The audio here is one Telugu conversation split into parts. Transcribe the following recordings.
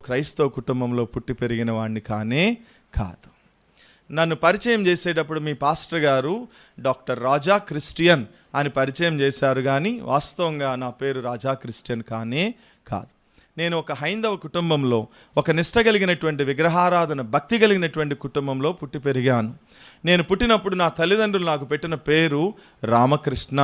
క్రైస్తవ కుటుంబంలో పుట్టి పెరిగిన వాడిని కానే కాదు. నన్ను పరిచయం చేసేటప్పుడు మీ పాస్టర్ గారు డాక్టర్ రాజా క్రిస్టియన్ అని పరిచయం చేశారు, కానీ వాస్తవంగా నా పేరు రాజా క్రిస్టియన్ కానే కాదు. నేను ఒక హైందవ కుటుంబంలో, ఒక నిష్ట కలిగినటువంటి విగ్రహారాధన భక్తి కలిగినటువంటి కుటుంబంలో పుట్టి పెరిగాను. నేను పుట్టినప్పుడు నా తల్లిదండ్రులు నాకు పెట్టిన పేరు రామకృష్ణ.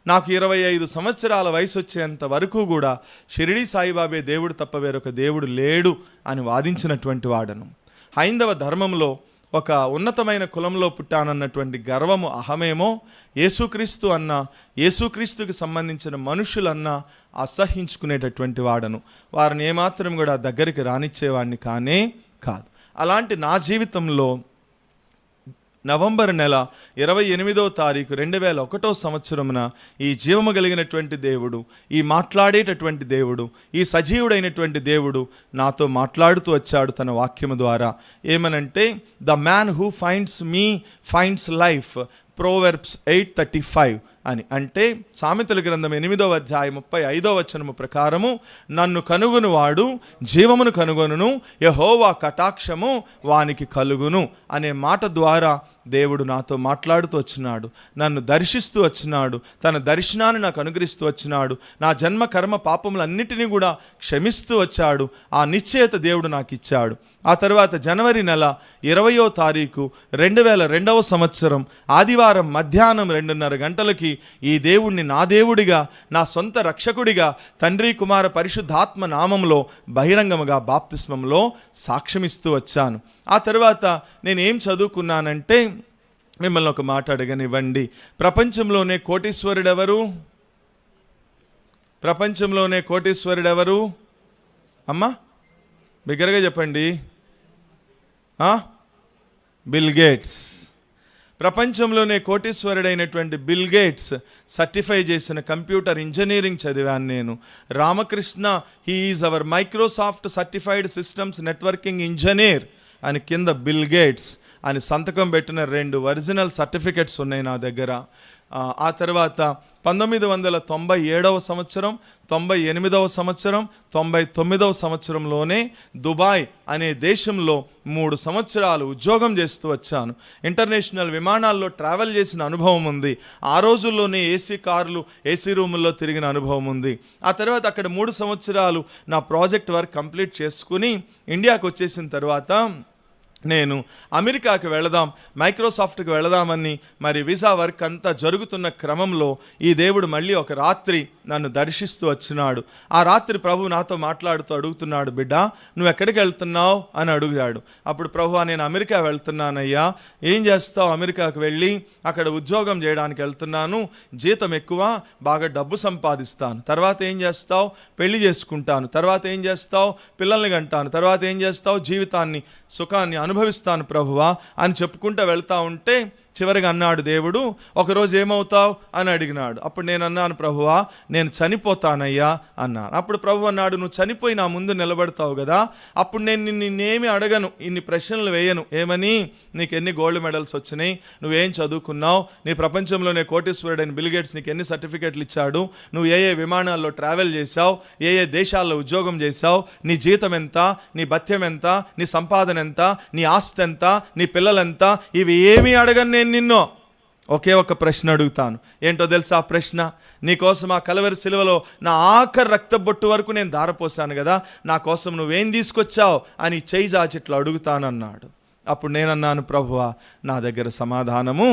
నాకు 25 సంవత్సరాల వయసు వచ్చేంత వరకు కూడా షిరిడి సాయిబాబే దేవుడు తప్ప వేరొక దేవుడు లేడు అని వాదించినటువంటి వాడను. హైందవ ధర్మంలో ఒక ఉన్నతమైన కులంలో పుట్టానన్నటువంటి గర్వము, అహమేమో యేసుక్రీస్తు అన్న, యేసుక్రీస్తుకి సంబంధించిన మనుషులన్నా అసహించుకునేటటువంటి వాడను. వారిని ఏమాత్రం కూడా దగ్గరికి రానిచ్చేవాడిని కానే కాదు. అలాంటి నా జీవితంలో నవంబర్ నెల 28వ తారీఖు 2001 సంవత్సరమున ఈ జీవము కలిగినటువంటి దేవుడు, ఈ మాట్లాడేటటువంటి దేవుడు, ఈ సజీవుడైనటువంటి దేవుడు నాతో మాట్లాడుతూ వచ్చాడు తన వాక్యము ద్వారా. ఏమనంటే, the man who finds me finds life, Proverbs 8:35 అని. అంటే సామెతల గ్రంథం 8వ అధ్యాయం 35వ వచనము ప్రకారము, నన్ను కనుగొను వాడు జీవమును కనుగొనును, యెహోవా కటాక్షము వానికి కలుగును అనే మాట ద్వారా దేవుడు నాతో మాట్లాడుతూ వచ్చినాడు, నన్ను దర్శిస్తూ వచ్చినాడు, తన దర్శనాన్ని నాకు అనుగ్రహిస్తూ వచ్చినాడు, నా జన్మ కర్మ పాపములన్నిటినీ కూడా క్షమిస్తూ వచ్చాడు. ఆ నిశ్చయత దేవుడు నాకు ఇచ్చాడు. ఆ తర్వాత జనవరి నెల 20వ తారీఖు 2002వ సంవత్సరం ఆదివారం మధ్యాహ్నం 2:30 గంటలకి ఈ దేవుణ్ణి నా దేవుడిగా, నా సొంత రక్షకుడిగా తండ్రి కుమార పరిశుద్ధాత్మ నామంలో బహిరంగముగా బాప్తిస్మంలో సాక్ష్యమిస్తూ వచ్చాను. ఆ తర్వాత నేనేం చదువుకున్నానంటే, మిమ్మల్ని ఒక మాట అడగనివ్వండి. ప్రపంచంలోనే కోటీశ్వరుడెవరు? ప్రపంచంలోనే కోటీశ్వరుడెవరు అమ్మా? బిగ్గరగా చెప్పండి. Bill gates. ప్రపంచంలోనే కోటీశ్వరుడైనటువంటి బిల్ గేట్స్ సర్టిఫై చేసిన కంప్యూటర్ ఇంజనీరింగ్ చదివాను నేను. Ramakrishna, he is our Microsoft certified systems networking engineer అని కింద బిల్ గేట్స్ అని సంతకం పెట్టిన 2 ఒరిజినల్ సర్టిఫికెట్స్ ఉన్నాయి నా దగ్గర. ఆ తర్వాత 1997వ సంవత్సరం, 98వ సంవత్సరం, 99వ సంవత్సరంలోనే దుబాయ్ అనే దేశంలో 3 సంవత్సరాలు ఉద్యోగం చేస్తూ వచ్చాను. ఇంటర్నేషనల్ విమానాల్లో ట్రావెల్ చేసిన అనుభవం ఉంది. ఆ రోజుల్లోనే ఏసీ కార్లు, ఏసీ రూముల్లో తిరిగిన అనుభవం ఉంది. ఆ తర్వాత అక్కడ 3 సంవత్సరాలు నా ప్రాజెక్ట్ వర్క్ కంప్లీట్ చేసుకుని ఇండియాకు వచ్చేసిన తర్వాత నేను అమెరికాకి వెళదాం, మైక్రోసాఫ్ట్కి వెళదామని మరి వీసా వర్క్ అంతా జరుగుతున్న క్రమంలో ఈ దేవుడు మళ్ళీ ఒక రాత్రి నన్ను దర్శిస్తూ వచ్చినాడు. ఆ రాత్రి ప్రభు నాతో మాట్లాడుతూ అడుగుతున్నాడు, బిడ్డ నువ్వు ఎక్కడికి వెళ్తున్నావు అని అడిగాడు. అప్పుడు ప్రభు, నేను అమెరికా వెళ్తున్నానయ్యా. ఏం చేస్తావు? అమెరికాకు వెళ్ళి అక్కడ ఉద్యోగం చేయడానికి వెళ్తున్నాను, జీతం ఎక్కువ, బాగా డబ్బు సంపాదిస్తాను. తర్వాత ఏం చేస్తావు? పెళ్లి చేసుకుంటాను. తర్వాత ఏం చేస్తావు? పిల్లల్ని కంటాను. తర్వాత ఏం చేస్తావు? జీవితాన్ని, సుఖాన్ని అనుభవిస్తాను ప్రభువా అని చెప్పుకుంటూ వెళ్తా ఉంటే చివరిగా అన్నాడు దేవుడు, ఒకరోజు ఏమవుతావు అని అడిగినాడు. అప్పుడు నేను అన్నాను, ప్రభువా నేను చనిపోతానయ్యా అన్నాను. అప్పుడు ప్రభు అన్నాడు, నువ్వు చనిపోయి నా ముందు నిలబడతావు కదా, అప్పుడు నేను నిన్నేమి అడగను, ఇన్ని ప్రశ్నలు వేయను. ఏమని? నీకు ఎన్ని గోల్డ్ మెడల్స్ వచ్చినాయి, నువ్వేం చదువుకున్నావు, నీ ప్రపంచంలోనే కోటీశ్వరుడైన బిల్ గేట్స్ నీకు ఎన్ని సర్టిఫికెట్లు ఇచ్చాడు, నువ్వు ఏ విమానాల్లో ట్రావెల్ చేశావు, ఏ దేశాల్లో ఉద్యోగం చేశావు, నీ జీతం ఎంత, నీ భత్యం ఎంత, నీ సంపాదన ఎంత, నీ ఆస్తి ఎంత, నీ పిల్లలెంత, ఇవి ఏమీ అడగను నేను నిన్ను. ఒకే ఒక ప్రశ్న అడుగుతాను. ఏంటో తెలుసా ఆ ప్రశ్న? నీకోసం ఆ కలవరి సిలువలో నా ఆఖరి రక్తబొట్టు వరకు నేను ధారపోసాను కదా, నా కోసం నువ్వేం తీసుకొచ్చావు అని చెయ్యి చాచిట్లు అడుగుతానన్నాడు. అప్పుడు నేనన్నాను, ప్రభువా నా దగ్గర సమాధానము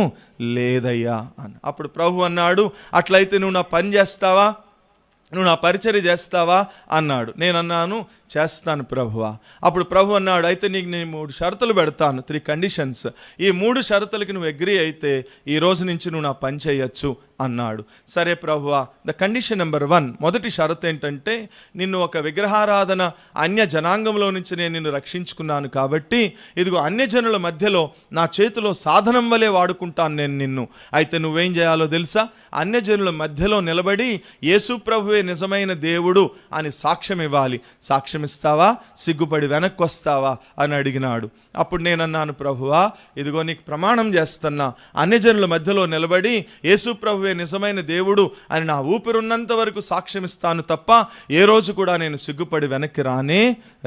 లేదయ్యా అని. అప్పుడు ప్రభు అన్నాడు, అట్లయితే నువ్వు నా పని చేస్తావా, నువ్వు నా పరిచర్య చేస్తావా అన్నాడు. నేనన్నాను, చేస్తాను ప్రభువా. అప్పుడు ప్రభు అన్నాడు, అయితే నీకు నేను 3 షరతులు పెడతాను, 3 కండిషన్స్. ఈ 3 షరతులకి నువ్వు అగ్రీ అయితే ఈ రోజు నుంచి నువ్వు నా పని చేయొచ్చు అన్నాడు. సరే ప్రభువా. ద కండిషన్ నెంబర్ 1, మొదటి షరతు ఏంటంటే, నిన్ను ఒక విగ్రహారాధన అన్య జనాంగంలో నుంచి నేను నిన్ను రక్షించుకున్నాను కాబట్టి ఇదిగో అన్యజనుల మధ్యలో నా చేతిలో సాధనం వలె వాడుకుంటాను నేను నిన్ను. అయితే నువ్వేం చేయాలో తెలుసా? అన్యజనుల మధ్యలో నిలబడి యేసు ప్రభువే నిజమైన దేవుడు అని సాక్ష్యం ఇవ్వాలి. సాక్ష్యం ఇస్తావా, సిగ్గుపడి వెనక్కి వస్తావా అని అడిగినాడు. అప్పుడు నేనన్నాను, ప్రభువా ఇదిగో నీకు ప్రమాణం చేస్తున్నా, అన్యజనుల మధ్యలో నిలబడి యేసు ప్రభువే నిజమైన దేవుడు అని నా ఊపిరున్నంత వరకు సాక్ష్యం ఇస్తాను తప్ప ఏ రోజు కూడా నేను సిగ్గుపడి వెనక్కి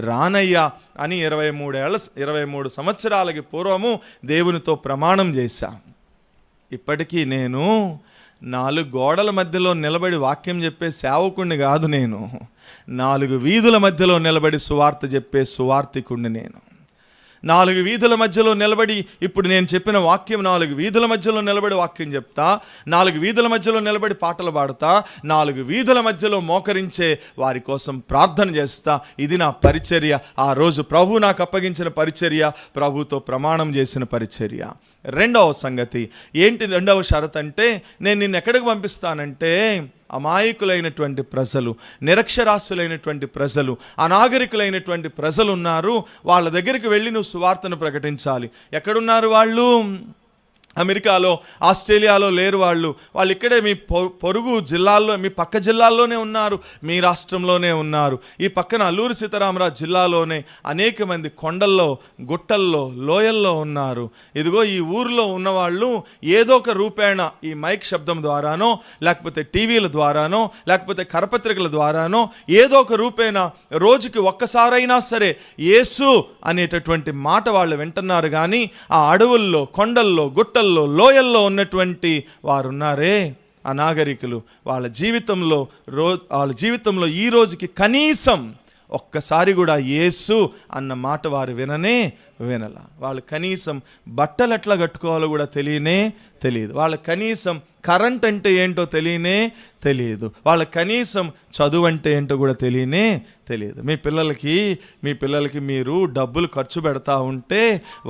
రానయ్యా అని 23 సంవత్సరాలకి పూర్వము దేవునితో ప్రమాణం చేశా. ఇప్పటికీ నేను 4 గోడల మధ్యలో నిలబడి వాక్యం చెప్పే సేవకుణ్ణి కాదు, నేను 4 వీధుల మధ్యలో నిలబడి సువార్త చెప్పే సువార్తికుణ్ణి. నేను 4 వీధుల మధ్యలో నిలబడి, ఇప్పుడు నేను చెప్పిన వాక్యం 4 వీధుల మధ్యలో నిలబడి వాక్యం చెప్తా, 4 వీధుల మధ్యలో నిలబడి పాటలు పాడతా, 4 వీధుల మధ్యలో మోకరించే వారి కోసం ప్రార్థన చేస్తా. ఇది నా పరిచర్య. ఆ రోజు ప్రభు నాకు అప్పగించిన పరిచర్య, ప్రభుతో ప్రమాణం చేసిన పరిచర్య. రెండవ సంగతి ఏంటి? రెండవ షరత్ అంటే, నేను నిన్ను ఎక్కడికి పంపిస్తానంటే, అమాయకులైనటువంటి ప్రజలు, నిరక్షరాస్యులైనటువంటి ప్రజలు, అనాగరికులైనటువంటి ప్రజలు ఉన్నారు, వాళ్ళ దగ్గరికి వెళ్ళి నువ్వు సువార్తను ప్రకటించాలి. ఎక్కడున్నారు వాళ్ళు? అమెరికాలో, ఆస్ట్రేలియాలో లేరు వాళ్ళు. వాళ్ళు ఇక్కడే మీ పొరుగు జిల్లాల్లో, మీ పక్క జిల్లాల్లోనే ఉన్నారు, మీ రాష్ట్రంలోనే ఉన్నారు. ఈ పక్కన అల్లూరి సీతారామరాజు జిల్లాలోనే అనేక మంది కొండల్లో, గుట్టల్లో, లోయల్లో ఉన్నారు. ఇదిగో ఈ ఊరిలో ఉన్నవాళ్ళు ఏదో ఒక రూపేణ ఈ మైక్ శబ్దం ద్వారానో, లేకపోతే టీవీల ద్వారానో, లేకపోతే కరపత్రికల ద్వారానో ఏదో ఒక రూపేణ రోజుకి ఒక్కసారైనా సరే యేసు అనేటటువంటి మాట వాళ్ళు వింటున్నారు. కానీ ఆ అడవుల్లో, కొండల్లో, గుట్టల్లో, లోయల్లో ఉన్నటువంటి వారు ఉన్నారే అనాగరికులు, వాళ్ళ జీవితంలో ఈ రోజుకి కనీసం ఒక్కసారి కూడా యేసు అన్న మాట వారు వినల. వాళ్ళు కనీసం బట్టలు ఎట్లా కట్టుకోవాలో కూడా తెలియదు. వాళ్ళ కనీసం కరెంట్ అంటే ఏంటో తెలియదు. వాళ్ళ కనీసం చదువు అంటే ఏంటో కూడా తెలియదు. మీ పిల్లలకి మీరు డబ్బులు ఖర్చు పెడతా ఉంటే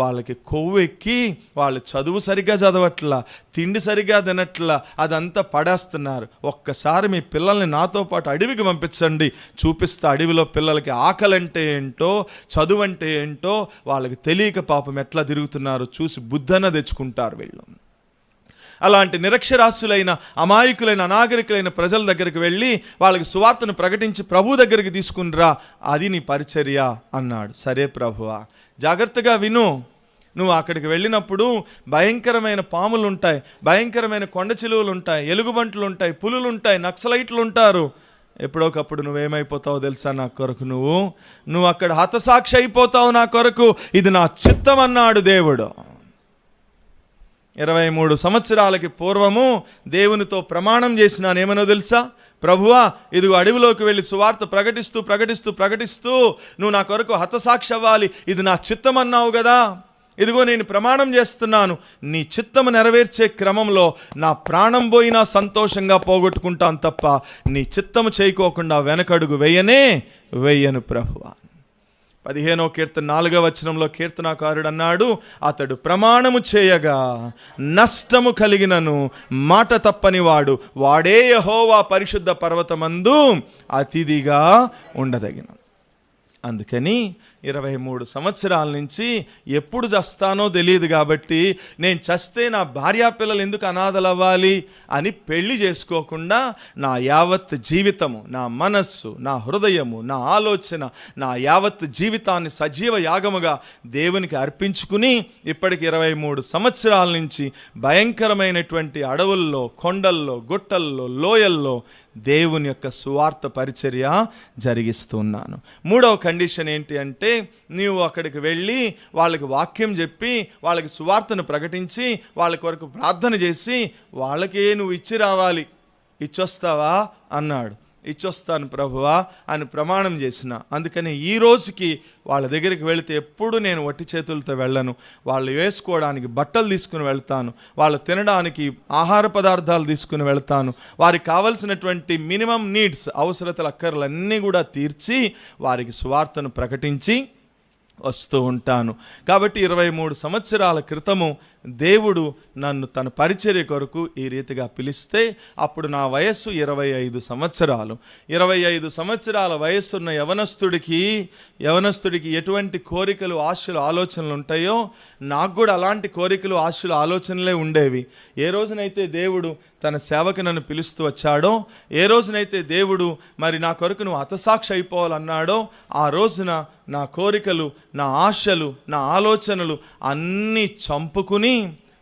వాళ్ళకి కొవ్వెక్కి వాళ్ళు చదువు సరిగ్గా చదవట్లా, తిండి సరిగ్గా తినట్లా, అదంతా పడేస్తున్నారు. ఒక్కసారి మీ పిల్లల్ని నాతో పాటు అడవికి పంపించండి, చూపిస్తా అడవిలో పిల్లలకి ఆకలి అంటే ఏంటో, చదువు అంటే ఏంటో వాళ్ళకి తెలియక పాపం ఎట్లా తిరుగుతున్నారో చూసి బుద్ధన తెచ్చుకుంటారు వీళ్ళు. అలాంటి నిరక్షరాస్యులైన, అమాయకులైన, అనాగరికులైన ప్రజల దగ్గరికి వెళ్ళి వాళ్ళకి సువార్తను ప్రకటించి ప్రభు దగ్గరికి తీసుకునిరా, అది నీ పరిచర్య అన్నాడు. సరే ప్రభువా, జాగ్రత్తగా విను. నువ్వు అక్కడికి వెళ్ళినప్పుడు భయంకరమైన పాములు ఉంటాయి, భయంకరమైన కొండ చిలువలు ఉంటాయి, ఎలుగుబంట్లు ఉంటాయి, పులులు ఉంటాయి, నక్సలైట్లు ఉంటారు. ఎప్పుడోకప్పుడు నువ్వేమైపోతావో తెలుసా? నా కొరకు నువ్వు అక్కడ హతసాక్షి అయిపోతావు నా కొరకు. ఇది నా చిత్తం అన్నాడు దేవుడు. 23 సంవత్సరాలకి పూర్వము దేవునితో ప్రమాణం చేసినాను. ఏమనో తెలుసా? ప్రభువా ఇదిగో అడవిలోకి వెళ్ళి సువార్త ప్రకటిస్తూ నువ్వు నా కొరకు హతసాక్షి అవ్వాలి, ఇది నా చిత్తం అన్నావు కదా. ఇదిగో నేను ప్రమాణం చేస్తున్నాను, నీ చిత్తము నెరవేర్చే క్రమంలో నా ప్రాణం పోయినా సంతోషంగా పోగొట్టుకుంటాను తప్ప నీ చిత్తము చేయకోకుండా వెనకడుగు వెయ్యను ప్రభువా. 15వ కీర్తన 4వ వచనంలో కీర్తనాకారుడు అన్నాడు, అతడు ప్రమాణము చేయగా నష్టము కలిగినను మాట తప్పని వాడే యెహోవా పరిశుద్ధ పర్వతమందు అతిథిగా ఉండదగిన. అందుకని 23 సంవత్సరాల నుంచి ఎప్పుడు చస్తానో తెలియదు కాబట్టి, నేను చస్తే నా భార్యాపిల్లలు ఎందుకు అనాథలవ్వాలి అని పెళ్లి చేసుకోకుండా నా యావత్ జీవితము, నా మనస్సు, నా హృదయము, నా ఆలోచన, నా యావత్ జీవితాన్ని సజీవ యాగముగా దేవునికి అర్పించుకుని ఇప్పటికి 23 సంవత్సరాల నుంచి భయంకరమైనటువంటి అడవుల్లో, కొండల్లో, గుట్టల్లో, లోయల్లో దేవుని యొక్క సువార్త పరిచర్య జరిగిస్తున్నాను. 3వ కండిషన్ ఏంటి అంటే, నీవు అక్కడికి వెళ్ళి వాళ్ళకి వాక్యం చెప్పి వాళ్ళకి సువార్తను ప్రకటించి వాళ్ళ కొరకు ప్రార్థన చేసి వాళ్ళకే నువ్వు ఇచ్చి రావాలి. ఇచ్చొస్తావా అన్నాడు. ఇచ్చొస్తాను ప్రభువా అని ప్రమాణం చేసిన. అందుకని ఈ రోజుకి వాళ్ళ దగ్గరికి వెళితే ఎప్పుడు నేను వట్టి చేతులతో వెళ్ళను. వాళ్ళు వేసుకోవడానికి బట్టలు తీసుకుని వెళ్తాను, వాళ్ళు తినడానికి ఆహార పదార్థాలు తీసుకుని వెళ్తాను, వారికి కావలసినటువంటి మినిమం నీడ్స్, అవసరతల అక్కర్లన్నీ కూడా తీర్చి వారికి సువార్తను ప్రకటించి వస్తూ ఉంటాను. కాబట్టి 23 సంవత్సరాల క్రితము దేవుడు నన్ను తన పరిచర్య కొరకు ఈ రీతిగా పిలిస్తే అప్పుడు నా వయస్సు 25 సంవత్సరాలు. 25 సంవత్సరాల వయస్సున్న యవనస్తుడికి ఎటువంటి కోరికలు, ఆశలు, ఆలోచనలు ఉంటాయో నాకు కూడా అలాంటి కోరికలు, ఆశలు, ఆలోచనలే ఉండేవి. ఏ రోజునైతే దేవుడు తన సేవకు నన్ను పిలుస్తూ వచ్చాడో, ఏ రోజునైతే దేవుడు మరి నా కొరకు నువ్వు హతసాక్షి అయిపోవాలన్నాడో, ఆ రోజున నా కోరికలు, నా ఆశలు, నా ఆలోచనలు అన్నీ చంపుకుని,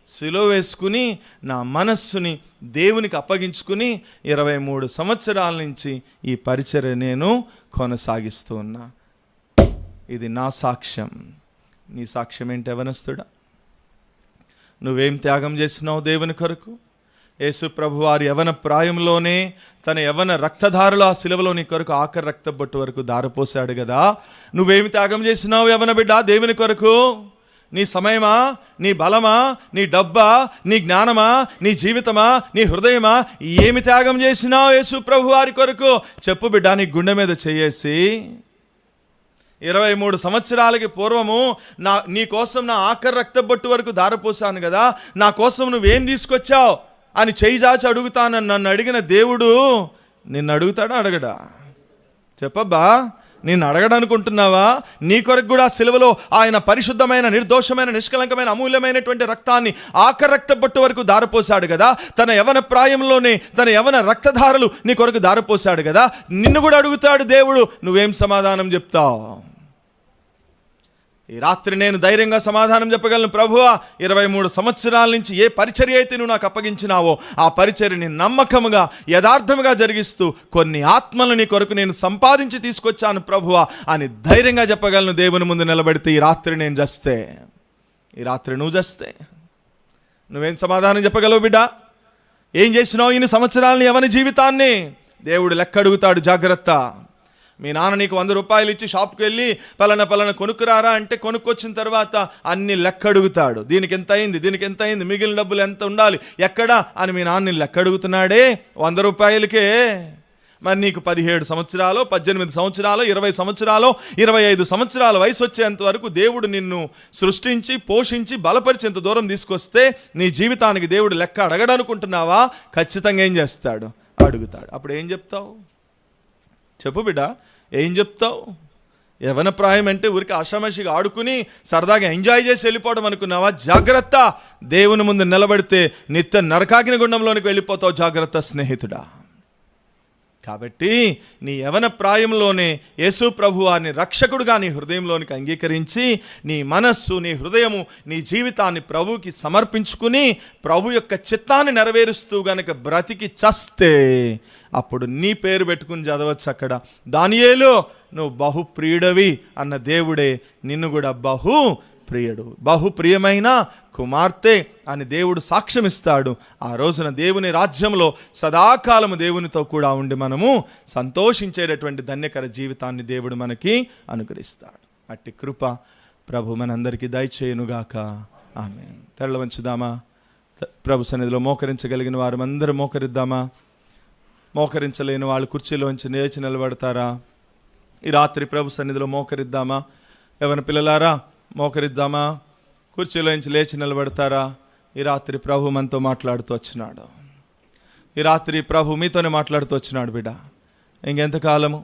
సిలువ వేసుకుని, నా మనస్సుని దేవునికి అప్పగించుకుని 23 సంవత్సరాల నుంచి ఈ పరిచర్య నేను కొనసాగిస్తూ ఉన్నా. ఇది నా సాక్ష్యం. నీ సాక్ష్యం ఏంటి యవనస్తుడా? నువ్వేం త్యాగం చేసినావు దేవుని కొరకు? యేసు ప్రభు వారి యవన ప్రాయంలోనే తన యవన రక్తధారలు ఆ శిలువలో నీ కొరకు ఆఖరి రక్తబొట్టు వరకు దారపోసాడు కదా. నువ్వేమి త్యాగం చేసినావు యవన బిడ్డ దేవుని కొరకు? నీ సమయమా, నీ బలమా, నీ డబ్బా, నీ జ్ఞానమా, నీ జీవితమా, నీ హృదయమా, ఏమి త్యాగం చేసినావు యేసు ప్రభు వారి కొరకు? చెప్పు బిడ్డ, నీ గుండె మీద చేయేసి. 23 సంవత్సరాలకి పూర్వము నీ కోసం నా ఆఖరి రక్తబొట్టు వరకు దారపోసాను కదా, నా కోసం నువ్వేం తీసుకొచ్చావు అని చేయి చాచి అడుగుతానని నన్ను అడిగిన దేవుడు నిన్ను అడుగుతాడా, అడగడా? చెప్పబ్బా, నిన్ను అడగడనుకుంటున్నావా? నీ కొరకు కూడా సిలువలో ఆయన పరిశుద్ధమైన, నిర్దోషమైన, నిష్కలంకమైన, అమూల్యమైనటువంటి రక్తాన్ని ఆఖరి రక్తబొట్టు వరకు దారపోసాడు కదా. తన యవన ప్రాయంలోనే తన యవన రక్తధారలు నీ కొరకు దారపోసాడు కదా. నిన్ను కూడా అడుగుతాడు దేవుడు, నువ్వేం సమాధానం చెప్తావు? ఈ రాత్రి నేను ధైర్యంగా సమాధానం చెప్పగలను. ప్రభువా, 23 సంవత్సరాల నుంచి ఏ పరిచర్య అయితే నువ్వు నాకు అప్పగించినావో ఆ పరిచర్యని నమ్మకముగా, యథార్థముగా జరిగిస్తూ కొన్ని ఆత్మలను నీ కొరకు నేను సంపాదించి తీసుకొచ్చాను ప్రభువా అని ధైర్యంగా చెప్పగలను దేవుని ముందు నిలబడితే. ఈ రాత్రి నేను చస్తే, ఈ రాత్రి నువ్వు చస్తే నువ్వేం సమాధానం చెప్పగలవు బిడ్డ? ఏం చేసినావు ఇన్ని సంవత్సరాలని యవన జీవితాన్ని? దేవుడు లెక్క అడుగుతాడు. జాగ్రత్త. మీ నాన్న నీకు 100 రూపాయలు ఇచ్చి షాప్కి వెళ్ళి పలానా కొనుక్కురారా అంటే కొనుక్కొచ్చిన తర్వాత అన్ని లెక్క అడుగుతాడు. దీనికి ఎంత అయింది, దీనికి ఎంత అయింది, మిగిలిన డబ్బులు ఎంత ఉండాలి, ఎక్కడా అని మీ నాన్న లెక్క అడుగుతున్నాడే 100 రూపాయలకే. మరి నీకు 17 సంవత్సరాలు, 18 సంవత్సరాలు, 20 సంవత్సరాలు, 25 సంవత్సరాల వయసు వచ్చేంత వరకు దేవుడు నిన్ను సృష్టించి, పోషించి, బలపరిచేంత దూరం తీసుకొస్తే నీ జీవితానికి దేవుడు లెక్క అడగడనుకుంటున్నావా? ఖచ్చితంగా ఏం చేస్తాడు? అడుగుతాడు. అప్పుడు ఏం చెప్తావు? చెప్పు బిడ్డ, ఏం చెప్తావు? యవన ప్రాయం అంటే ఊరికి ఆషామాషిగా ఆడుకుని సరదాగా ఎంజాయ్ చేసి వెళ్ళిపోవడం అనుకున్నావా? జాగ్రత్త. దేవుని ముందు నిలబడితే నిత్య నరకాగ్ని గుండంలోనికి వెళ్ళిపోతావు. జాగ్రత్త స్నేహితుడా. కాబట్టి నీ యవన ప్రాయంలోనే యేసు ప్రభువాని రక్షకుడుగా నీ హృదయంలోనికి అంగీకరించి నీ మనస్సు, నీ హృదయము, నీ జీవితాన్ని ప్రభువుకి సమర్పించుకుని ప్రభు యొక్క చిత్తాన్ని నెరవేరుస్తూ గనక బ్రతికి చస్తే అప్పుడు నీ పేరు పెట్టుకుని చదవచ్చు అక్కడ, దానియేలు నువ్వు బహుప్రియుడవి అన్న దేవుడే నిన్ను కూడా బహుప్రియుడు, బహుప్రియమైన కుమార్తె అని దేవుడు సాక్ష్యం ఇస్తాడు. ఆ రోజున దేవుని రాజ్యంలో సదాకాలము దేవునితో కూడా ఉండి మనము సంతోషించేటటువంటి ధన్యకర జీవితాన్ని దేవుడు మనకి అనుగ్రహిస్తాడు. అట్టి కృప ప్రభు మనందరికీ దయచేయునుగాక. ఆమేన్. తరలి వంచుదామా? ప్రభు సన్నిధిలో మోకరించగలిగిన వారు అందరూ మోకరిద్దామా? మోకరించలేని వాళ్ళు కుర్చీలోంచి లేచి నిలబడతారా? ఈ రాత్రి ప్రభు సన్నిధిలో మోకరిద్దామా? ఎవరి పిల్లలారా మోకరిద్దామా? కుర్చీలోంచి లేచి నిలబడతారా? ఈ రాత్రి ప్రభు మనతో మాట్లాడుతూ వచ్చినాడు. ఈ రాత్రి ప్రభు మీతోనే మాట్లాడుతూ వచ్చినాడు. బిడ్డ, ఇంకెంతకాలము?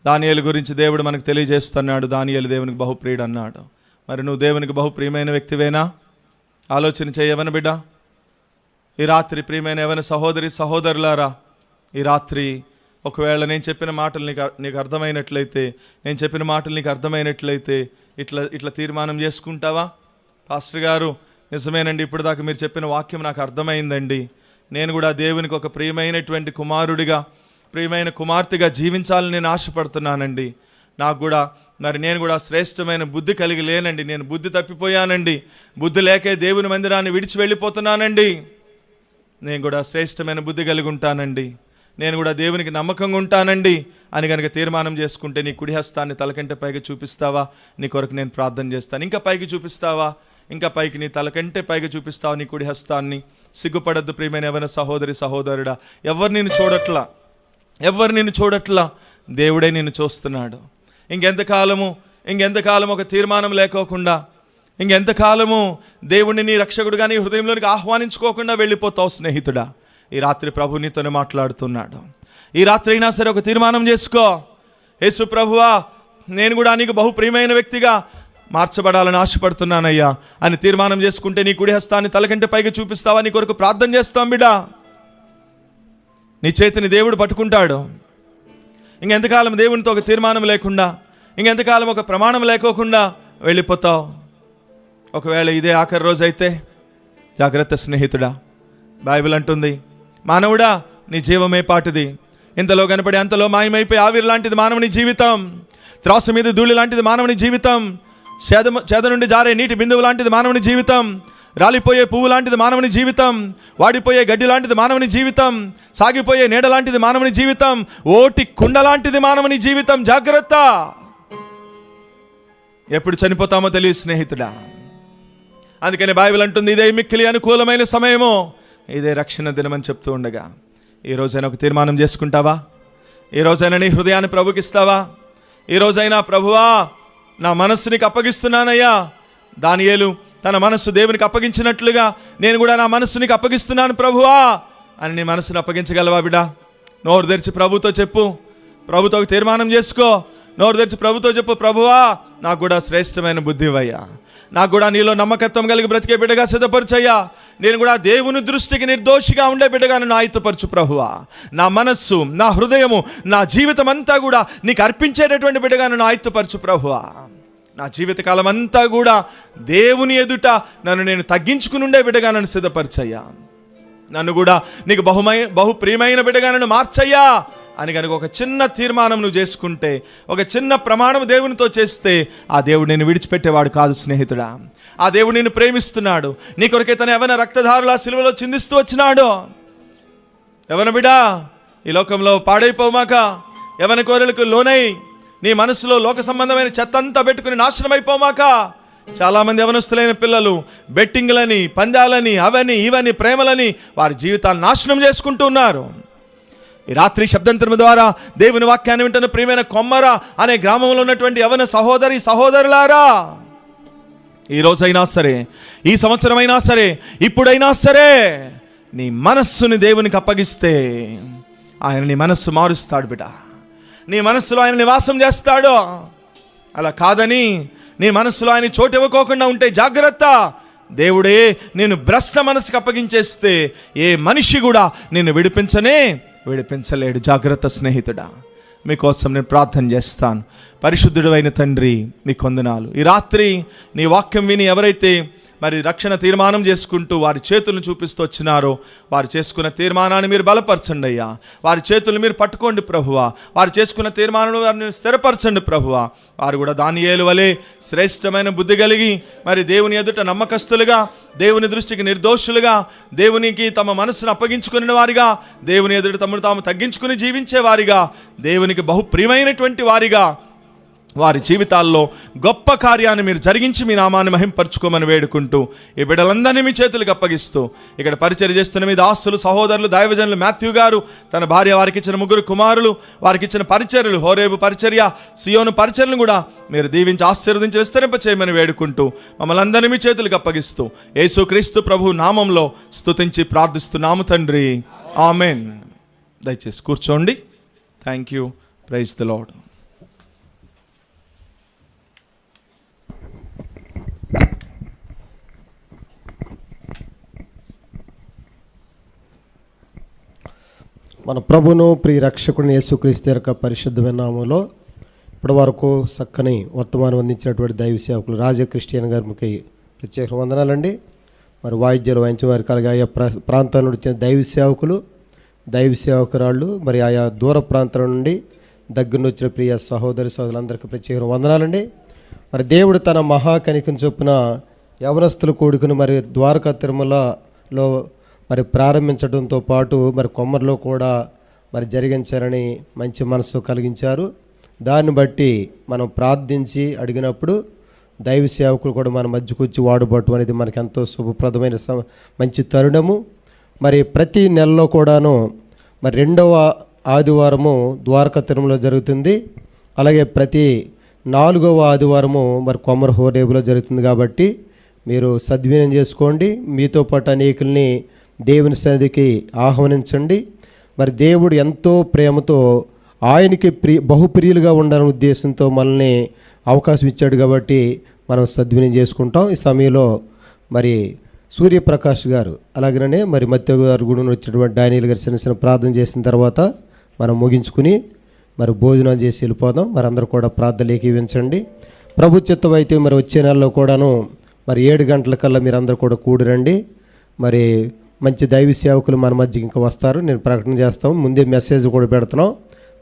దానియేలు గురించి దేవుడు మనకు తెలియజేస్తున్నాడు. దానియేలు దేవునికి బహుప్రియుడు అన్నాడు. మరి నువ్వు దేవునికి బహుప్రియమైన వ్యక్తివేనా? ఆలోచన చేయవన బిడ్డ. ఈ రాత్రి ప్రియమైన ఎవరి సహోదరి సహోదరులారా, ఈ రాత్రి ఒకవేళ నేను చెప్పిన మాటలు నీకు అర్థమైనట్లయితే, నేను చెప్పిన మాటలు నీకు అర్థమైనట్లయితే ఇట్లా తీర్మానం చేసుకుంటావా? పాస్టర్ గారు, నిజమేనండి, ఇప్పుడు దాకా మీరు చెప్పిన వాక్యం నాకు అర్థమైందండి. నేను కూడా దేవునికి ఒక ప్రియమైనటువంటి కుమారుడిగా, ప్రియమైన కుమార్తెగా జీవించాలని నేను ఆశపడుతున్నానండి. నాకు కూడా నేను కూడా శ్రేష్టమైన బుద్ధి కలిగి లేనండి. నేను బుద్ధి తప్పిపోయానండి. బుద్ధి లేకే దేవుని మందిరాన్ని విడిచి వెళ్ళిపోతున్నానండి. నేను కూడా శ్రేష్టమైన బుద్ధి కలిగి ఉంటానండి. నేను కూడా దేవునికి నమ్మకంగా ఉంటానండి అని కనుక తీర్మానం చేసుకుంటే నీ కుడి హస్తాన్ని తలకంటే పైకి చూపిస్తావా? నీ కొరకు నేను ప్రార్థన చేస్తాను. ఇంకా పైకి చూపిస్తావా? ఇంకా పైకి నీ తలకంటే పైకి చూపిస్తావా నీ కుడి హస్తాన్ని? సిగ్గుపడద్దు ప్రియమైన ఎవరి సహోదరి సహోదరుడా. ఎవరు నిన్ను చూడట్లా, దేవుడే నిన్ను చూస్తున్నాడు. ఇంకెంతకాలము ఒక తీర్మానం లేకోకుండా, ఇంకెంతకాలము దేవుణ్ణి నీ రక్షకుడుగా నీ హృదయంలోనికి ఆహ్వానించుకోకుండా వెళ్ళిపోతావు స్నేహితుడా? ఈ రాత్రి ప్రభు నీతోనే మాట్లాడుతున్నాడు. ఈ రాత్రి అయినా సరే ఒక తీర్మానం చేసుకో. యేసు ప్రభువా, నేను కూడా నీకు బహు ప్రియమైన వ్యక్తిగా మార్చబడాలని ఆశపడుతున్నానయ్యా అని తీర్మానం చేసుకుంటే నీ కుడి హస్తాన్ని తలకంటే పైకి చూపిస్తావా? నీ కొరకు ప్రార్థన చేస్తాం బిడ్డా. నీ చేతిని దేవుడు పట్టుకుంటాడు. ఇంకెంతకాలం దేవునితో ఒక తీర్మానం లేకుండా, ఇంకెంతకాలం ఒక ప్రమాణం లేకోకుండా వెళ్ళిపోతావు? ఒకవేళ ఇదే ఆఖరి రోజు అయితే జాగ్రత్త స్నేహితుడా. బైబిల్ అంటుంది, మానవుడా నీ జీవమే పాటిది, ఇంతలో కనపడి అంతలో మాయమైపోయి ఆవిరి లాంటిది మానవుని జీవితం, త్రాసు మీద ధూళి లాంటిది మానవుని జీవితం, చేద నుండి జారే నీటి బిందువు లాంటిది మానవుని జీవితం, రాలిపోయే పువ్వు లాంటిది మానవుని జీవితం, వాడిపోయే గడ్డి లాంటిది మానవుని జీవితం, సాగిపోయే నీడ లాంటిది మానవుని జీవితం, ఓటి కుండ లాంటిది మానవుని జీవితం. జాగ్రత్త, ఎప్పుడు చనిపోతామో తెలియదు స్నేహితుడా. అందుకని బైబిల్ అంటుంది, ఇదే మిక్కిలి అనుకూలమైన సమయము, ఇదే రక్షణ దినమని చెప్తూ ఉండగా, ఈ రోజైనా ఒక తీర్మానం చేసుకుంటావా? ఈ రోజైనా నీ హృదయాన్ని ప్రభుకి ఇస్తావా? ఈ రోజైనా ప్రభువా నా మనస్సు నీకు అప్పగిస్తున్నానయ్యా, దానియేలు తన మనస్సు దేవునికి అప్పగించినట్లుగా నేను కూడా నా మనస్సు నీకు అప్పగిస్తున్నాను ప్రభువా అని నీ మనస్సును అప్పగించగలవా బిడ్డా? నోరు తెరిచి ప్రభుతో చెప్పు, ప్రభుతో తీర్మానం చేసుకో. నోరు తెరిచి ప్రభుతో చెప్పు, ప్రభువా నాకు కూడా శ్రేష్టమైన బుద్ధి ఇవ్వయ్యా, నాకు కూడా నీలో నమ్మకత్వం కలిగి బ్రతికే బిడ్డగా సిద్ధపరచయ్యా, నేను కూడా దేవుని దృష్టికి నిర్దోషిగా ఉండే బిడ్డగా నన్ను ఆయుత్తపరచు ప్రభువా, నా మనస్సు నా హృదయము నా జీవితం అంతా కూడా నీకు అర్పించేటటువంటి బిడ్డగా నన్ను ఆయుత్తపరచు ప్రభువా, నా జీవితకాలం అంతా కూడా దేవుని ఎదుట నన్ను నేను తగ్గించుకుని ఉండే బిడ్డగా నన్ను సిద్ధపరచయ్యా, నన్ను కూడా నీకు బహు ప్రియమైన బిడ్డగా నన్ను మార్చయ్యా అని కనుక ఒక చిన్న తీర్మానం నువ్వు చేసుకుంటే, ఒక చిన్న ప్రమాణం దేవునితో చేస్తే, ఆ దేవుడు నేను విడిచిపెట్టేవాడు కాదు స్నేహితుడా. ఆ దేవుడు నిన్ను ప్రేమిస్తున్నాడు. నీ కొరకే తన యవన రక్తధారుల సిలువలో చిందిస్తూ వచ్చినాడు. యవన బిడ్డా, ఈ లోకంలో పాడైపోమాక, యవన కోరికలకు లోనై నీ మనసులో లోక సంబంధమైన చెత్త అంతా పెట్టుకుని నాశనం అయిపోమాక. చాలామంది యవనస్తులైన పిల్లలు బెట్టింగ్లని, పందాలని, అవని ఇవని, ప్రేమలని వారి జీవితాన్ని నాశనం చేసుకుంటూ ఉన్నారు. ఈ రాత్రి శబ్దంతరం ద్వారా దేవుని వాక్యాన్ని వింటున్న ప్రియమైన కొమ్మర అనే గ్రామంలో ఉన్నటువంటి యవన సహోదరి సహోదరులారా, ఈ రోజైనా సరే, ఈ సంవత్సరమైనా సరే, ఇప్పుడైనా సరే నీ మనస్సుని దేవునికి అప్పగిస్తే ఆయన నీ మనస్సు మారుస్తాడు బిడ్డ. నీ మనస్సులో ఆయన నివాసం చేస్తాడు. అలా కాదని నీ మనస్సులో ఆయన చోటు ఇవ్వకోకుండా ఉంటే జాగ్రత్త. దేవుడే నేను భ్రష్ట మనసుకు అప్పగించేస్తే ఏ మనిషి కూడా నిన్ను విడిపించలేడు. జాగ్రత్త స్నేహితుడా. మీకోసం నేను ప్రార్థన చేస్తాను. పరిశుద్ధుడు అయిన తండ్రి, మీకు వందనాలు. ఈ రాత్రి నీ వాక్యం విని ఎవరైతే మరి రక్షణ తీర్మానం చేసుకుంటూ వారి చేతులను చూపిస్తూ వచ్చినారో, వారు చేసుకున్న తీర్మానాన్ని మీరు బలపరచండి అయ్యా. వారి చేతులను మీరు పట్టుకోండి ప్రభువా. వారు చేసుకున్న తీర్మానాన్ని వారిని స్థిరపరచండి ప్రభువా. వారు కూడా దానియేలు వలె శ్రేష్టమైన బుద్ధి కలిగి మరి దేవుని ఎదుట నమ్మకస్తులుగా, దేవుని దృష్టికి నిర్దోషులుగా, దేవునికి తమ మనసును అప్పగించుకునే వారిగా, దేవుని ఎదుట తమను తాము తగ్గించుకుని జీవించే వారిగా, దేవునికి బహు ప్రియమైనటువంటి వారిగా వారి జీవితాల్లో గొప్ప కార్యాన్ని మీరు జరిగించి మీ నామాన్ని మహింపరచుకోమని వేడుకుంటూ ఈ బిడ్డలందరినీ మీ చేతులకు అప్పగిస్తూ ఇక్కడ పరిచర్య చేస్తున్న మీ దాసులు, సహోదరులు, దైవజనులు మాథ్యూ గారు, తన భార్య, వారికి ఇచ్చిన 3 కుమారులు, వారికి ఇచ్చిన పరిచర్యలు, హోరేబు పరిచర్య, సియోను పరిచర్యలను కూడా మీరు దీవించి ఆశీర్వదించి విస్తరింప చేయమని వేడుకుంటూ మమ్మల్ని అందరినీ మీ చేతులకు అప్పగిస్తూ యేసుక్రీస్తు ప్రభు నామంలో స్తుతించి ప్రార్థిస్తున్నాము తండ్రి, ఆమెన్. దయచేసి కూర్చోండి. Thank you. Praise the Lord. మన ప్రభును ప్రియ రక్షకుని యేసుక్రీస్తు యొక్క పరిశుద్ధమైన నామములో ఇప్పటి వరకు చక్కని వర్తమానం అందించినటువంటి దైవ సేవకులు రాజా క్రిస్టియన్ గారికి ప్రత్యేక వందనాలండి. మరి వాయిద్యాలు వాయించిన వారికి అలాగే ఆయా ప్రాంతాల నుండి వచ్చిన దైవ సేవకురాళ్ళు, మరి ఆయా దూర ప్రాంతాల నుండి దగ్గర వచ్చిన ప్రియ సహోదరులందరికీ ప్రత్యేక వందనాలండి. మరి దేవుడు తన మహాకనికం చొప్పున యవనస్తులు కూడుకుని మరి ద్వారకా తిరుమలలో మరి ప్రారంభించడంతో పాటు మరి కొమ్మర్లో కూడా మరి జరిగించారని మంచి మనసు కలిగించారు. దాన్ని బట్టి మనం ప్రార్థించి అడిగినప్పుడు దైవ సేవకులు కూడా మన మధ్యకు వచ్చి వాడుబాటు అనేది మనకి ఎంతో శుభప్రదమైన మంచి తరుణము. మరి ప్రతి నెలలో కూడాను మరి 2వ ఆదివారము ద్వారకా తిరుమల జరుగుతుంది. అలాగే ప్రతి 4వ ఆదివారము మరి కొమ్మర హోరేబులో జరుగుతుంది. కాబట్టి మీరు సద్వినియోగం చేసుకోండి. మీతో పాటు అనేకుల్ని దేవుని సన్నిధికి ఆహ్వానించండి. మరి దేవుడు ఎంతో ప్రేమతో ఆయనకి బహుప్రియులుగా ఉండాలనే ఉద్దేశంతో మనల్ని అవకాశం ఇచ్చాడు కాబట్టి మనం సద్వినియోగం చేసుకుంటాం. ఈ సమయంలో మరి సూర్యప్రకాష్ గారు అలాగనే మరి మత్తయ్య గారు కూడా వచ్చినటువంటి డానియల్ గారు చిన్న ప్రార్థన చేసిన తర్వాత మనం ముగించుకుని మరి భోజనం చేసి వెళ్ళిపోదాం. మరి అందరూ కూడా ప్రార్థనలు ఏకీవించండి. ప్రభు చిత్తం అయితే మరి వచ్చే నెలలో కూడాను మరి 7 గంటలకల్లా మీరు అందరూ కూడా కూడిరండి. మరి మంచి దైవ సేవకులు మన మధ్యకి ఇంకా వస్తారు. నేను ప్రకటన చేస్తాం, ముందే మెసేజ్ కూడా పెడుతున్నాం.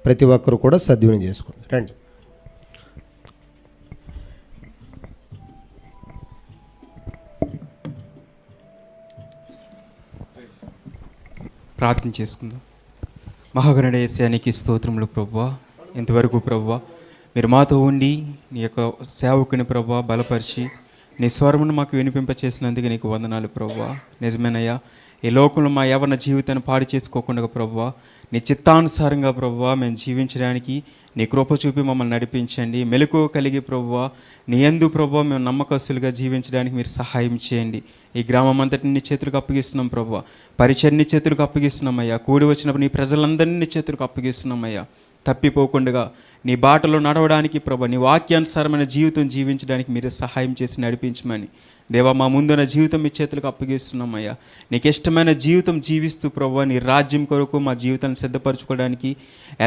ప్రతి ఒక్కరు కూడా సద్వినియోగం చేసుకోండి. రండి. ప్రార్థన చేసుకుందాం. మహాగణుడ యేసయ్యానికి స్తోత్రములు ప్రభువా. ఇంతవరకు ప్రభువా మీరు మాతో ఉండి నీ యొక్క సేవకుని ప్రభువా బలపరిచి నీ స్వరమును మాకు వినిపింపచేసినందుకు నీకు వందనాలు ప్రభువా. నిజమేనయ్యా, ఈ లోకంలో మా యవ్వన జీవితాన్ని పాడు చేసుకోకుండా ప్రభువా నీ చిత్తానుసారంగా ప్రభువా మేము జీవించడానికి నీ కృప చూపి మమ్మల్ని నడిపించండి. మెలకువ కలిగి ప్రభువా నీ యందు ప్రభువా మేము నమ్మకస్తులుగా జీవించడానికి మీరు సహాయం చేయండి. ఈ గ్రామం అంతటిని నీ చేతులకు అప్పగిస్తున్నాం ప్రభువా. పరిచయం నీ చేతులకు అప్పగిస్తున్నామయ్యా. కూడి వచ్చినప్పుడు నీ ప్రజలందరినీ నీ చేతులకు అప్పగిస్తున్నామయ్యా. తప్పిపోకుండా నీ బాటలో నడవడానికి ప్రభా నీ వాక్యానుసారమైన జీవితం జీవించడానికి మీరు సహాయం చేసి నడిపించమని దేవా మా ముందున్న జీవితం మీ చేతులకు అప్పగిస్తున్నామయ్యా. నీకు ఇష్టమైన జీవితం జీవిస్తూ ప్రభా నీ రాజ్యం కొరకు మా జీవితాన్ని సిద్ధపరచుకోవడానికి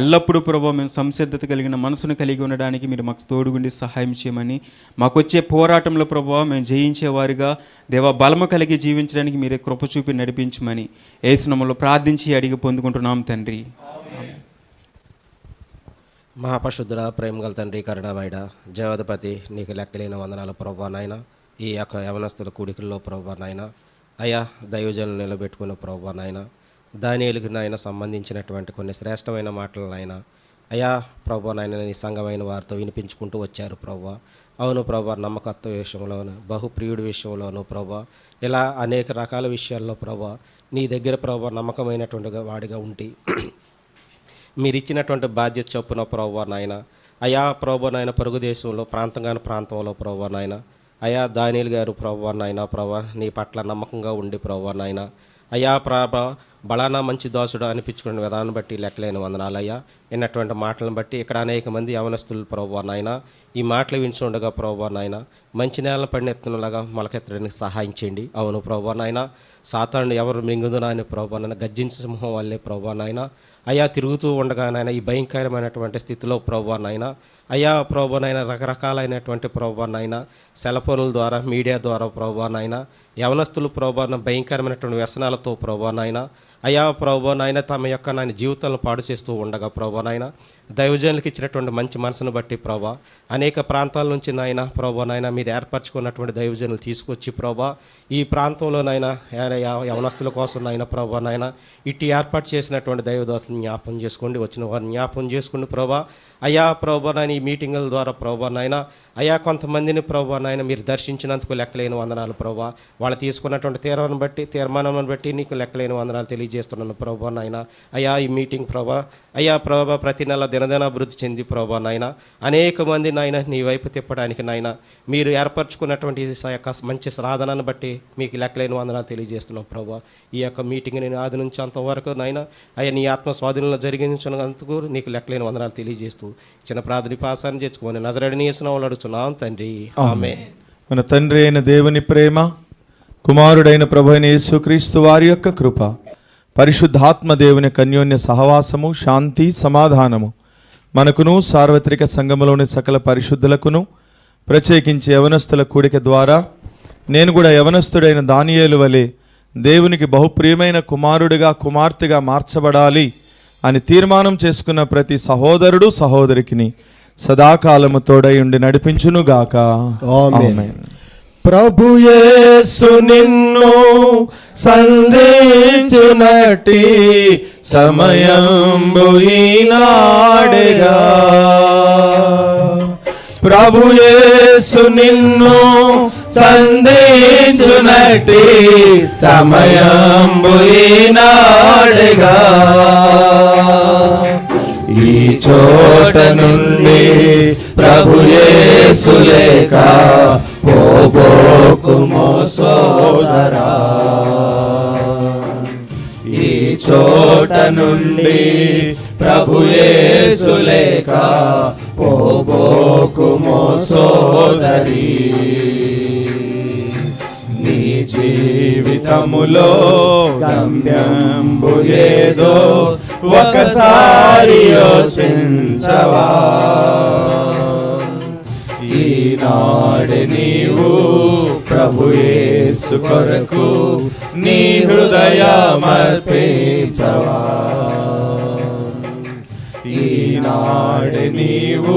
ఎల్లప్పుడూ ప్రభా మేము సంసిద్ధత కలిగిన మనసును కలిగి ఉండడానికి మీరు మాకు తోడుగుండి సహాయం చేయమని, మాకు వచ్చే పోరాటంలో ప్రభా మేము జయించేవారిగా దేవా బలము కలిగి జీవించడానికి మీరే కృప చూపి నడిపించమని యేసు నామములో ప్రార్థించి అడిగి పొందుకుంటున్నాం తండ్రి. మహాపరిశుద్ధుడ, ప్రేమగల తండ్రి, కరుణామయుడ, జగదపతి నీకు లెక్కలేని వందనాలు ప్రభువా నాయన. ఈ యొక్క యవనస్తుల కూడికల్లో ప్రభువా నాయన అయ్యా దైవజనులు నిలబెట్టుకున్న ప్రభువా నాయన దానియేలుకు నాయన సంబంధించినటువంటి కొన్ని శ్రేష్టమైన మాటలు నాయన అయ్యా ప్రభువా నాయన నీ సంఘమైన వారితో వినిపించుకుంటూ వచ్చారు ప్రభువా. అవును ప్రభువా, నమ్మకత్వ విషయంలోను బహుప్రియుడి విషయంలోను ప్రభువా ఇలా అనేక రకాల విషయాల్లో ప్రభువా నీ దగ్గర ప్రభువా నమ్మకమైనటువంటి వాడిగా ఉండి మీరు ఇచ్చినటువంటి బాధ్యత చొప్పున ప్రభువా నాయన అయా ప్రభువా నాయన పొరుగు దేశంలో ప్రాంతంలో ప్రభువా నాయన అయా దానియేలు గారు ప్రభువా నాయన ప్రభువా నీ పట్ల నమ్మకంగా ఉండి ప్రభువా నాయన అయా బలానా మంచి దాసుడు అనిపించుకునే విధానం బట్టి లెక్కలేని వందనాలు అయ్యా. విన్నటువంటి మాటలను బట్టి ఇక్కడ అనేక మంది యవనస్తులు ప్రభువా నాయన ఈ మాటలు వింటుండగా ప్రభువా నాయన మంచి నేలను పడిన ఎత్తునలాగా మొలకెత్తడానికి సహాయం చేయండి. అవును ప్రభువా నాయన సాతాను ఎవరు మింగుదునా అని ప్రభువా నాయన గర్జించే సింహం వల్లే ప్రభువా నాయన అయ్యా తిరుగుతూ ఉండగా నాయన ఈ భయంకరమైనటువంటి స్థితిలో ప్రభువా నాయన అయ్యా ప్రభువా నాయన రకరకాలైనటువంటి ప్రభువా నాయన సెల్ ఫోన్ల ద్వారా మీడియా ద్వారా ప్రభువా నాయన యవనస్తులు ప్రభువా భయంకరమైనటువంటి వ్యసనాలతో ప్రభువా నాయన అయ్యా ప్రభువా నాయన తమ యొక్క నాయన జీవితాలను పాడు చేస్తూ ఉండగా ప్రభువా నాయన దైవజనులకు ఇచ్చినటువంటి మంచి మనసును బట్టి ప్రభా అనేక ప్రాంతాల నుంచి నాయన ప్రభా నాయన మీరు ఏర్పరచుకున్నటువంటి దైవజనులు తీసుకొచ్చి ప్రభా ఈ ప్రాంతంలో నాయన యవనస్తుల కోసం నాయన ప్రభా నాయన ఇట్టి ఏర్పాటు చేసినటువంటి దైవదోసులను జ్ఞాపం చేసుకోండి. వచ్చిన వారిని జ్ఞాపం చేసుకోండి ప్రభా. అయ్యా ప్రభా నాయన ఈ మీటింగుల ద్వారా ప్రభా నాయన అయ్యా కొంతమందిని ప్రభా నాయన మీరు దర్శించినందుకు లెక్కలేని వందనాలు ప్రభా. వాళ్ళు తీసుకున్నటువంటి తీర్మానం బట్టి నీకు లెక్కలేని వందనాలు తెలియజేస్తున్నాను ప్రభా నాయన. అయ్యా ఈ మీటింగ్ ప్రభా అయ్యా ప్రభా ప్రతి నెల దినదిన అభివృద్ధి చెంది ప్రభా నాయన అనేక మంది నాయన నీ వైపు తిప్పడానికి నాయన మీరు ఏర్పరచుకున్నటువంటి యొక్క మంచి సాధనను బట్టి మీకు లెక్కలేని వందనాలు తెలియజేస్తున్నాం ప్రభా. ఈ యొక్క మీటింగ్ నేను ఆది నుంచి అంతవరకు నాయన అయ్యా నీ ఆత్మ స్వాధీనంలో జరిగించినందుకు నీకు లెక్కలేని వందనాలు తెలియజేస్తూ చిన్న ప్రార్థన పాసాన్ని చేర్చుకొని నజరేయుడైన యేసు నామములో అడుగుచున్నాం తండ్రి, ఆమేన్. మన తండ్రి అయిన దేవుని ప్రేమ, కుమారుడైన ప్రభువైన యేసుక్రీస్తు వారి యొక్క కృప, పరిశుద్ధాత్మ దేవుని అన్యోన్య సహవాసము, శాంతి సమాధానము మనకును సార్వత్రిక సంఘములోని సకల పరిశుద్ధులకును ప్రత్యేకించి యవనస్తుల కూడిక ద్వారా నేను కూడా యవనస్తుడైన దానియేలు వలె దేవునికి బహుప్రియమైన కుమారుడిగా కుమార్తెగా మార్చబడాలి అని తీర్మానం చేసుకున్న ప్రతి సహోదరుడు సహోదరికిని సదాకాలము తోడై ఉండి నడిపించునుగాక. ఆమేన్. ప్రభు యేసు నిన్ను సంధించునట్టి సమయంబు ఈనాడెగా. ప్రభు యేసు నిన్ను సంధించునట్టి సమయంబు ఈనాడెగా. ఈ చోట నుండి ప్రభు యేసు లేక పోబోకుమో సోదరా, ఈ చోట నుండి ప్రభు యేసు లేక పోబోకుమో సోదరి. నీ జీవితములో గమ్యంబు ఏదో ఒకసారి యోచించవా. ఈనాడు నీవు ప్రభు యేసు కొరకు నీ హృదయమర్పించవా. ఈనాడు నీవు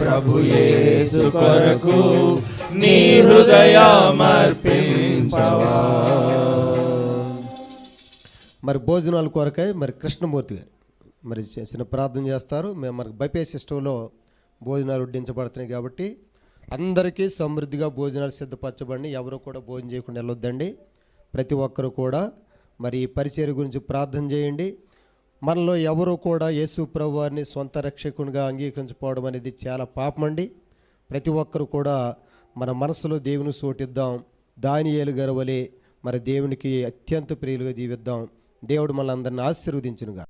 ప్రభు యేసు కొరకు నీ హృదయమర్పించవా. మరి భోజనాల కొరకై మరి కృష్ణమూర్తి గారు మరి చిన్న ప్రార్థన చేస్తారు. మేము మనకు బఫే సిస్టంలో భోజనాలు వడ్డించబడుతున్నాయి కాబట్టి అందరికీ సమృద్ధిగా భోజనాలు సిద్ధపరచబడి ఎవరు కూడా భోజనం చేయకుండా వెళ్ళొద్దండి. ప్రతి ఒక్కరు కూడా మరి ఈ పరిచర్య గురించి ప్రార్థన చేయండి. మనలో ఎవరు కూడా యేసు ప్రభువారిని సొంత రక్షకునిగా అంగీకరించకపోవడం అనేది చాలా పాపమండి. ప్రతి ఒక్కరు కూడా మన మనసులో దేవుని సోటిద్దాం. దానియేలు గారి వలె మరి దేవునికి అత్యంత ప్రియులుగా జీవిద్దాం. దేవుడు మనల్ని అందరిని ఆశీర్వదించునుగా.